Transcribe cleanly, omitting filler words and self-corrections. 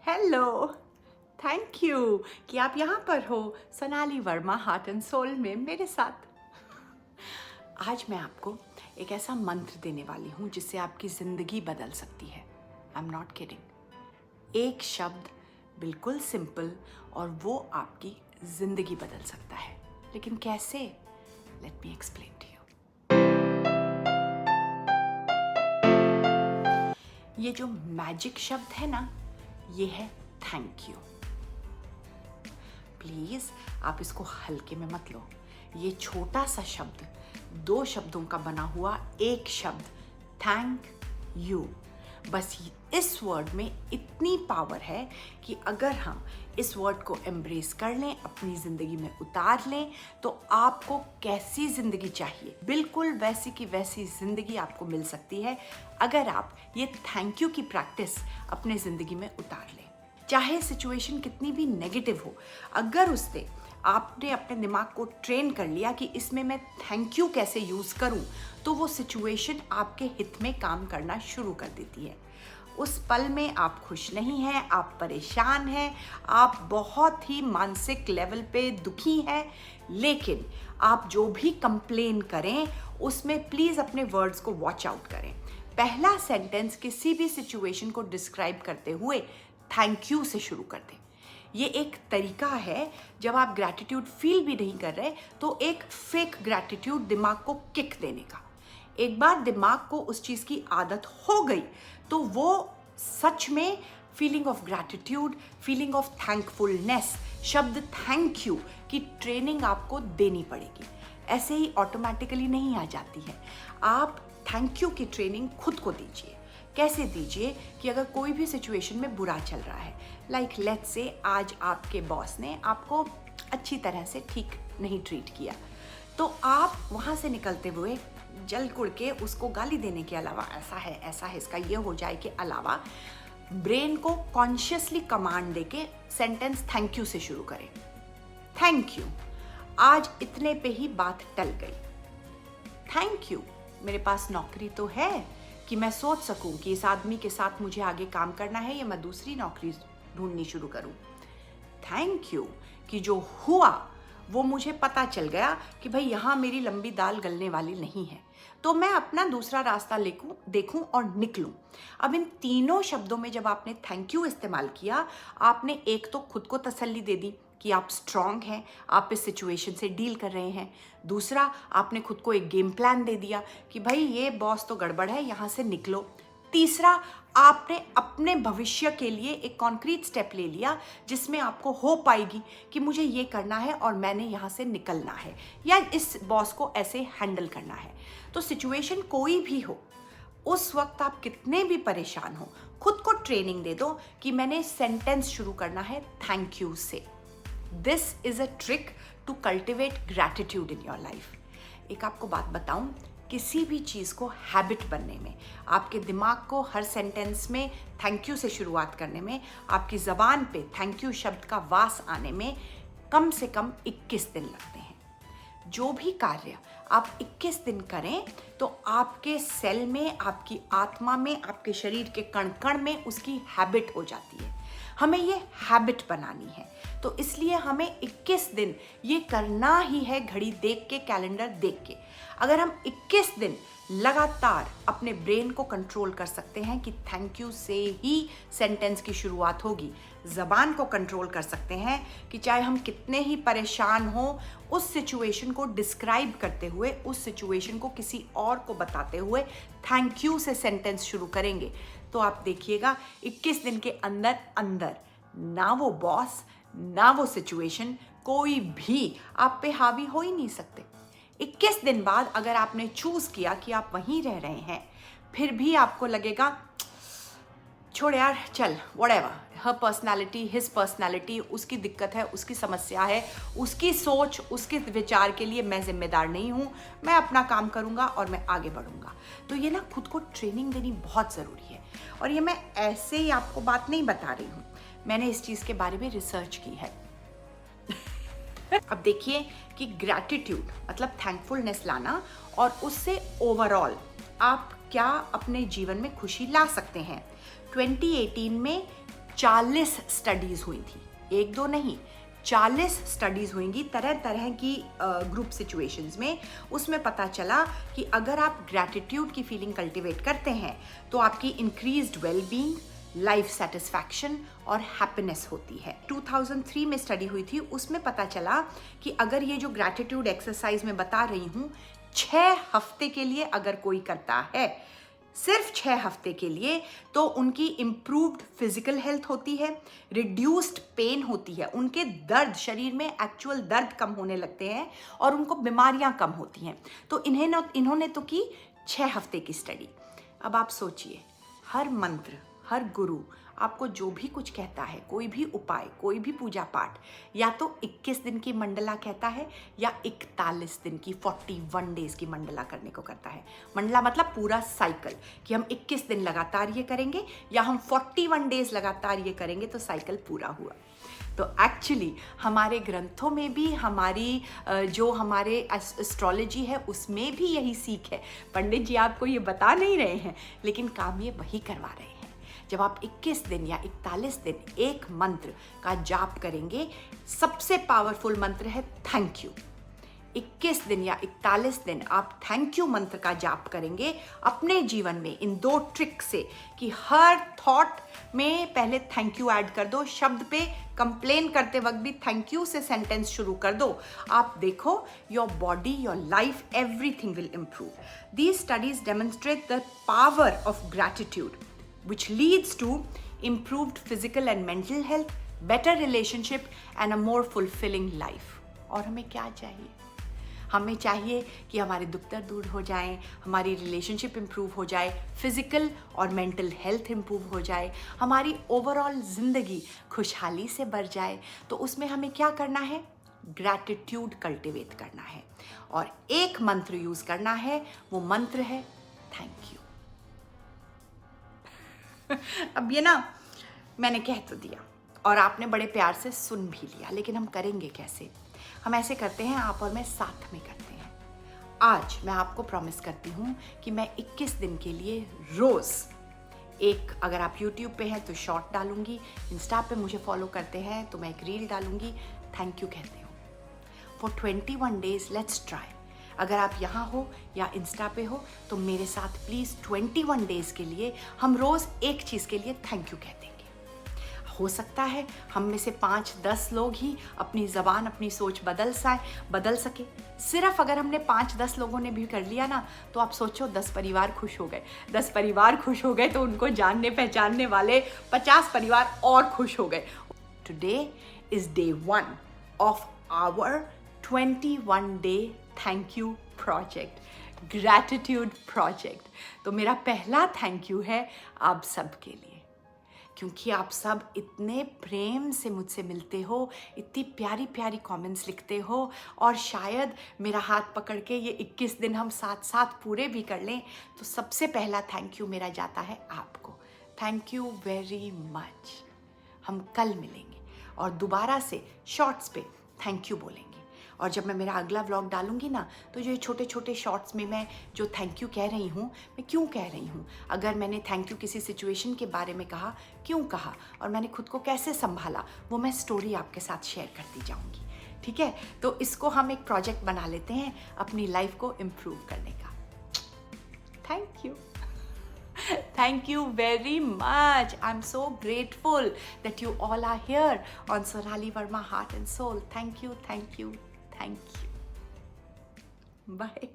Hello, thank you कि आप यहाँ पर हो Sonali Verma heart and soul में मेरे साथ। आज मैं आपको एक ऐसा मंत्र देने वाली हूँ जिससे आपकी ज़िंदगी बदल सकती है। I am not kidding. एक शब्द बिल्कुल सिंपल और वो आपकी ज़िंदगी बदल सकता है। लेकिन कैसे? Let me explain to you. ये जो मैजिक शब्द है ना, ये है थैंक यू। प्लीज़ आप इसको हल्के में मत लो। ये छोटा सा शब्द, 2 शब्दों का बना हुआ एक शब्द थैंक यू, बस इस वर्ड में इतनी पावर है कि अगर हम इस वर्ड को एम्ब्रेस कर लें, अपनी ज़िंदगी में उतार लें, तो आपको कैसी ज़िंदगी चाहिए, बिल्कुल वैसी की वैसी ज़िंदगी आपको मिल सकती है अगर आप ये थैंक यू की प्रैक्टिस अपने ज़िंदगी में उतार लें। चाहे सिचुएशन कितनी भी नेगेटिव हो, अगर उससे आपने अपने दिमाग को ट्रेन कर लिया कि इसमें मैं थैंक यू कैसे यूज़ करूं, तो वो सिचुएशन आपके हित में काम करना शुरू कर देती है। उस पल में आप खुश नहीं हैं, आप परेशान हैं, आप बहुत ही मानसिक लेवल पे दुखी हैं, लेकिन आप जो भी कंप्लेन करें उसमें प्लीज़ अपने वर्ड्स को वॉच आउट करें। पहला सेंटेंस किसी भी सिचुएशन को डिस्क्राइब करते हुए थैंक यू से शुरू कर दें। ये एक तरीका है, जब आप ग्रैटिट्यूड फील भी नहीं कर रहे तो एक फेक ग्रैटिट्यूड दिमाग को किक देने का। एक बार दिमाग को उस चीज़ की आदत हो गई तो वो सच में feeling of gratitude, feeling of thankfulness, शब्द थैंक यू की ट्रेनिंग आपको देनी पड़ेगी। ऐसे ही ऑटोमेटिकली नहीं आ जाती है। आप थैंक यू की ट्रेनिंग खुद को दीजिए। कैसे दीजिए कि अगर कोई भी सिचुएशन में बुरा चल रहा है, लाइक लेट्स से आज आपके बॉस ने आपको अच्छी तरह से ठीक नहीं ट्रीट किया, तो आप वहाँ से निकलते हुए जल कुड़ के उसको गाली देने के अलावा ऐसा है इसका ये हो जाए के अलावा ब्रेन को कॉन्शियसली कमांड देके सेंटेंस थैंक यू से शुरू करें। थैंक यू, आज इतने पे ही बात टल गई। थैंक यू, मेरे पास नौकरी तो है कि मैं सोच सकूं कि इस आदमी के साथ मुझे आगे काम करना है या मैं दूसरी नौकरी ढूंढनी शुरू करूं। थैंक यू कि जो हुआ वो मुझे पता चल गया कि भाई यहाँ मेरी लंबी दाल गलने वाली नहीं है, तो मैं अपना दूसरा रास्ता देखूं और निकलूं। अब इन तीनों शब्दों में जब आपने थैंक यू इस्तेमाल किया, आपने एक तो खुद को तसल्ली दे दी कि आप स्ट्रांग हैं, आप इस सिचुएशन से डील कर रहे हैं। दूसरा, आपने खुद को एक गेम प्लान दे दिया कि भाई ये बॉस तो गड़बड़ है, यहाँ से निकलो। तीसरा, आपने अपने भविष्य के लिए एक कॉन्क्रीट स्टेप ले लिया जिसमें आपको होप आएगी कि मुझे ये करना है और मैंने यहाँ से निकलना है या इस बॉस को ऐसे हैंडल करना है। तो सिचुएशन कोई भी हो, उस वक्त आप कितने भी परेशान हो, खुद को ट्रेनिंग दे दो कि मैंने सेंटेंस शुरू करना है थैंक यू से। This is a trick to cultivate gratitude in your life. एक आपको बात बताऊं, किसी भी चीज़ को हैबिट बनने में, आपके दिमाग को हर सेंटेंस में थैंक यू से शुरुआत करने में, आपकी ज़बान पे थैंक यू शब्द का वास आने में कम से कम 21 दिन लगते हैं। जो भी कार्य आप 21 दिन करें तो आपके सेल में, आपकी आत्मा में, आपके शरीर के कण कण में उसकी हैबिट हो जाती है। हमें ये हैबिट बनानी है, तो इसलिए हमें 21 दिन ये करना ही है, घड़ी देख के, कैलेंडर देख के। अगर हम 21 दिन लगातार अपने ब्रेन को कंट्रोल कर सकते हैं कि थैंक यू से ही सेंटेंस की शुरुआत होगी, ज़बान को कंट्रोल कर सकते हैं कि चाहे हम कितने ही परेशान हों, उस सिचुएशन को डिस्क्राइब करते हुए, उस सिचुएशन को किसी और को बताते हुए थैंक यू से सेंटेंस शुरू करेंगे, तो आप देखिएगा 21 दिन के अंदर अंदर ना वो बॉस, ना वो सिचुएशन, कोई भी आप पे हावी हो ही नहीं सकते। 21 दिन बाद अगर आपने चूज किया कि आप वहीं रह रहे हैं, फिर भी आपको लगेगा छोड़ यार, चल व्हाटएवर, हर पर्सनालिटी, हिज पर्सनालिटी, उसकी दिक्कत है, उसकी समस्या है, उसकी सोच, उसके विचार के लिए मैं जिम्मेदार नहीं हूँ, मैं अपना काम करूँगा और मैं आगे बढ़ूँगा। तो ये ना खुद को ट्रेनिंग देनी बहुत ज़रूरी है। और ये मैं ऐसे ही आपको बात नहीं बता रही हूँ, मैंने इस चीज़ के बारे में रिसर्च की है। अब देखिए कि ग्रैटिट्यूड मतलब थैंकफुलनेस लाना और उससे ओवरऑल आप क्या अपने जीवन में खुशी ला सकते हैं। 2018 में 40 स्टडीज हुई थी, एक दो नहीं, 40 स्टडीज हुईंगी तरह तरह की ग्रुप सिचुएशंस में। उसमें पता चला कि अगर आप ग्रैटिट्यूड की फीलिंग कल्टिवेट करते हैं तो आपकी इंक्रीज्ड वेलबींग, लाइफ सेटिस्फैक्शन और हैप्पीनेस होती है। 2003 में स्टडी हुई थी, उसमें पता चला कि अगर ये जो ग्रैटिट्यूड एक्सरसाइज में बता रही हूँ 6 हफ्ते के लिए अगर कोई करता है, सिर्फ 6 हफ्ते के लिए, तो उनकी इम्प्रूव्ड फिजिकल हेल्थ होती है, रिड्यूस्ड पेन होती है, उनके दर्द, शरीर में एक्चुअल दर्द कम होने लगते हैं और उनको बीमारियां कम होती हैं। तो इन्होंने तो की 6 हफ्ते की स्टडी। अब आप सोचिए, हर मंत्र, हर गुरु आपको जो भी कुछ कहता है, कोई भी उपाय, कोई भी पूजा पाठ, या तो 21 दिन की मंडला कहता है या 41 दिन की 41 डेज की मंडला करने को करता है। मंडला मतलब पूरा साइकिल, कि हम 21 दिन लगातार ये करेंगे या हम 41 डेज लगातार ये करेंगे तो साइकिल पूरा हुआ। तो एक्चुअली हमारे ग्रंथों में भी, हमारी जो हमारे एस्ट्रोलॉजी है उसमें भी यही सीख है। पंडित जी आपको ये बता नहीं रहे हैं, लेकिन काम ये वही करवा रहे हैं। जब आप 21 दिन या 41 दिन एक मंत्र का जाप करेंगे, सबसे पावरफुल मंत्र है थैंक यू। 21 दिन या 41 दिन आप थैंक यू मंत्र का जाप करेंगे अपने जीवन में, इन 2 ट्रिक से, कि हर थॉट में पहले थैंक यू ऐड कर दो, शब्द पे कंप्लेन करते वक्त भी थैंक यू से सेंटेंस शुरू कर दो। आप देखो, your body, your life, everything will improve. These studies demonstrate the power of gratitude which leads to improved physical and mental health, better relationship and a more fulfilling life। और हमें क्या चाहिए? हमें चाहिए कि हमारे दुख दर्द दूर हो जाएं, हमारी रिलेशनशिप इम्प्रूव हो जाए, फिजिकल और मेंटल हेल्थ इम्प्रूव हो जाए, हमारी ओवरऑल जिंदगी खुशहाली से भर जाए। तो उसमें हमें क्या करना है? ग्रैटिट्यूड कल्टिवेट करना है, और एक मंत्र यूज करना है, वो मंत्र है थैंक यू। अब ये ना मैंने कह तो दिया और आपने बड़े प्यार से सुन भी लिया, लेकिन हम करेंगे कैसे? हम ऐसे करते हैं, आप और मैं साथ में करते हैं। आज मैं आपको प्रॉमिस करती हूँ कि मैं 21 दिन के लिए रोज एक, अगर आप YouTube पे हैं तो शॉर्ट डालूंगी, इंस्टा पे मुझे फॉलो करते हैं तो मैं एक रील डालूंगी, थैंक यू कहते हो। For 21 days let's try. अगर आप यहाँ हो या इंस्टा पे हो तो मेरे साथ प्लीज़ 21 डेज़ के लिए हम रोज़ एक चीज़ के लिए थैंक यू कह देंगे। हो सकता है हम में से 5-10 लोग ही अपनी ज़बान, अपनी सोच बदल सके। सिर्फ अगर हमने 5-10 लोगों ने भी कर लिया ना, तो आप सोचो 10 परिवार खुश हो गए। 10 परिवार खुश हो गए तो उनको जानने पहचानने वाले 50 परिवार और खुश हो गए। Today is day 1 of our 21 day thank you project, gratitude project. तो मेरा पहला थैंक यू है आप सब के लिए, क्योंकि आप सब इतने प्रेम से मुझसे मिलते हो, इतनी प्यारी प्यारी कमेंट्स लिखते हो, और शायद मेरा हाथ पकड़ के ये 21 दिन हम साथ साथ पूरे भी कर लें। तो सबसे पहला थैंक यू मेरा जाता है आपको। Thank you very much. हम कल मिलेंगे और दोबारा से शॉर्ट्स पे थैंक यू बोलेंगे। और जब मैं मेरा अगला व्लॉग डालूंगी ना, तो जो छोटे छोटे शॉर्ट्स में मैं जो थैंक यू कह रही हूँ, मैं क्यों कह रही हूँ, अगर मैंने थैंक यू किसी सिचुएशन के बारे में कहा, क्यों कहा, और मैंने खुद को कैसे संभाला, वो मैं स्टोरी आपके साथ शेयर करती जाऊँगी। ठीक है? तो इसको हम एक प्रोजेक्ट बना लेते हैं अपनी लाइफ को इम्प्रूव करने का। Thank you. Thank you very much. I'm so grateful that you all are here on Sonali Verma Heart and Soul. Thank you, thank you, thank you. Bye.